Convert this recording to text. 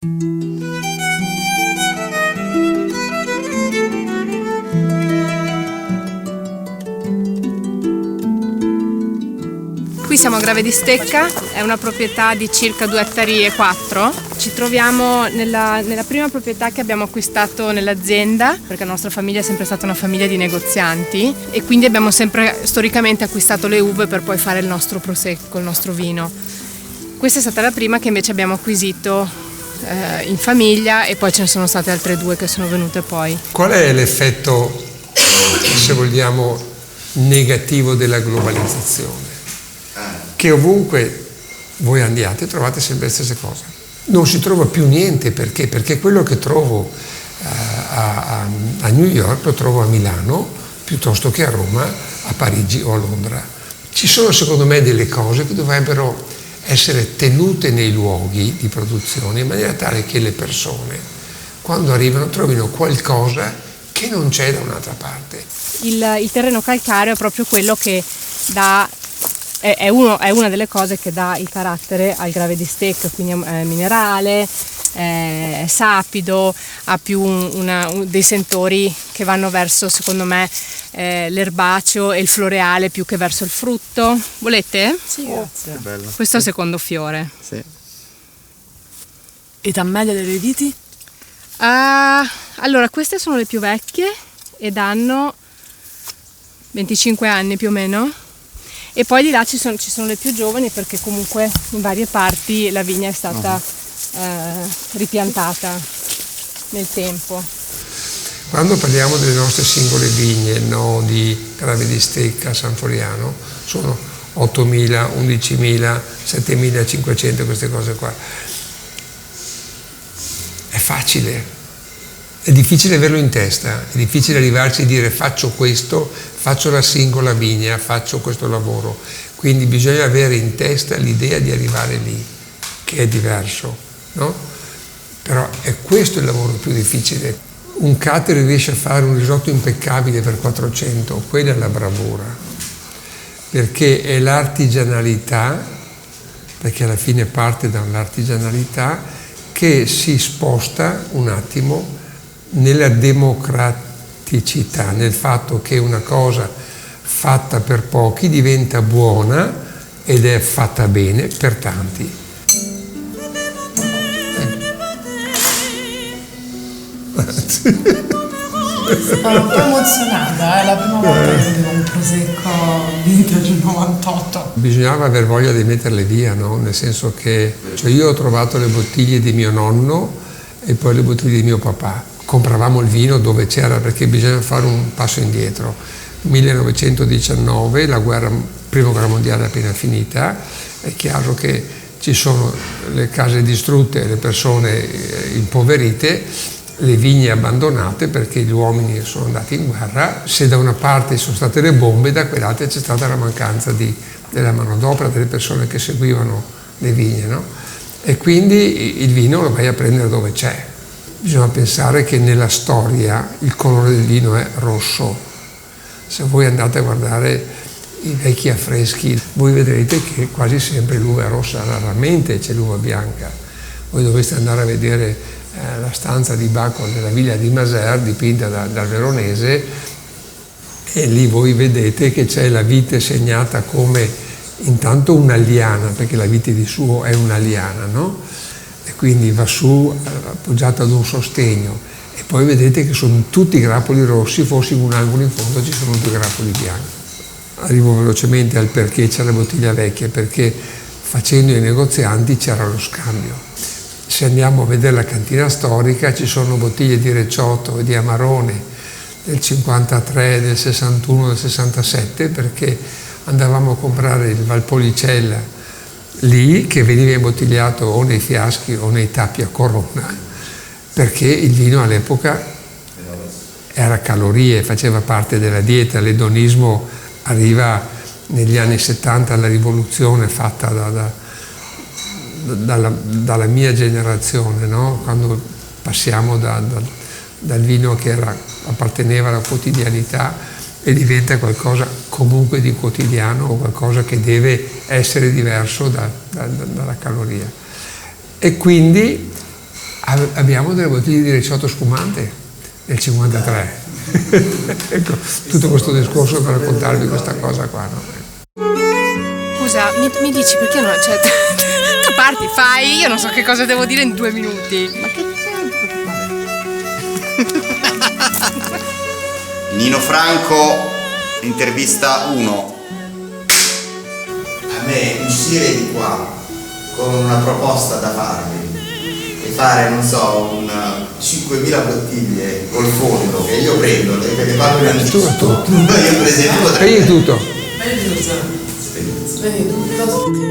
Qui siamo a Grave di Stecca, è una proprietà di circa 2,4 ettari. Ci troviamo nella prima proprietà che abbiamo acquistato nell'azienda, perché la nostra famiglia è sempre stata una famiglia di negozianti e quindi abbiamo sempre storicamente acquistato le uve per poi fare il nostro prosecco, il nostro vino. Questa è stata la prima che invece abbiamo acquisito in famiglia e poi ce ne sono state altre 2 che sono venute poi. Qual è l'effetto, se vogliamo, negativo della globalizzazione? Che ovunque voi andiate trovate sempre le stesse cose. Non si trova più niente, perché? Perché quello che trovo a New York lo trovo a Milano piuttosto che a Roma, a Parigi o a Londra. Ci sono secondo me delle cose che dovrebbero essere tenute nei luoghi di produzione in maniera tale che le persone quando arrivano trovino qualcosa che non c'è da un'altra parte. Il terreno calcareo è proprio quello che dà è una delle cose che dà il carattere al Grave di Stecca, quindi è minerale, è sapido, ha più dei sentori che vanno verso, secondo me, l'erbaceo e il floreale più che verso il frutto. Volete? Sì, grazie. Che bello. Questo è il secondo fiore. Sì. Età media delle viti? Allora, queste sono le più vecchie ed hanno 25 anni più o meno. E poi di là ci sono le più giovani, perché comunque in varie parti la vigna è stata ripiantata nel tempo. Quando parliamo delle nostre singole vigne, no, di Grave di Stecca, San Floriano, sono 8.000, 11.000, 7.500, queste cose qua. È facile. È difficile averlo in testa, è difficile arrivarci e dire faccio questo, faccio la singola vigna, faccio questo lavoro. Quindi bisogna avere in testa l'idea di arrivare lì, che è diverso, no? Però è questo il lavoro più difficile. Un catering riesce a fare un risotto impeccabile per 400, quella è la bravura, perché è l'artigianalità, perché alla fine parte dall'artigianalità, che si sposta un attimo nella democraticità, nel fatto che una cosa fatta per pochi diventa buona ed è fatta bene per tanti. Sono un po' emozionata, è la prima volta che vedo un prosecco vintage 98. Bisognava aver voglia di metterle via, no? Nel senso che io ho trovato le bottiglie di mio nonno e poi le bottiglie di mio papà. Compravamo il vino dove c'era, perché bisogna fare un passo indietro. 1919, prima guerra mondiale appena finita, è chiaro che ci sono le case distrutte, le persone impoverite, le vigne abbandonate perché gli uomini sono andati in guerra. Se da una parte sono state le bombe, da quell'altra c'è stata la mancanza della manodopera, delle persone che seguivano le vigne, no? E quindi il vino lo vai a prendere dove c'è. Bisogna pensare che nella storia il colore del vino è rosso. Se voi andate a guardare i vecchi affreschi, voi vedrete che quasi sempre l'uva è rossa, raramente c'è l'uva bianca. Voi dovreste andare a vedere la stanza di Bacon della Villa di Maser, dipinta dal Veronese, e lì voi vedete che c'è la vite segnata come intanto una liana, perché la vite di suo è una liana, no? E quindi va su appoggiata ad un sostegno, e poi vedete che sono tutti grappoli rossi, forse in un angolo in fondo ci sono 2 grappoli bianchi. Arrivo velocemente al perché c'è la bottiglia vecchia, perché facendo i negozianti c'era lo scambio. Se andiamo a vedere la cantina storica ci sono bottiglie di Recioto e di Amarone del 53, del 61, del 67, perché andavamo a comprare il Valpolicella lì, che veniva imbottigliato o nei fiaschi o nei tappi a Corona, perché il vino all'epoca era calorie, faceva parte della dieta. L'edonismo arriva negli anni 70, alla rivoluzione fatta dalla mia generazione, no? Quando passiamo dal vino che apparteneva alla quotidianità e diventa qualcosa comunque di quotidiano, o qualcosa che deve essere diverso dalla caloria. E quindi abbiamo delle bottiglie di Ricciotto spumante nel 53. Ecco, tutto questo discorso per raccontarvi questa cosa qua, no? Scusa, mi dici perché non c'è... Tu parti, fai, io non so che cosa devo dire in 2 minuti. Ma che Nino Franco, intervista 1. A me uscire di qua con una proposta da farvi e fare, non so, 5.000 bottiglie col fondo che io prendo, che le pago in anticipo, io per esempio Spegni tutto. Spegni tutto.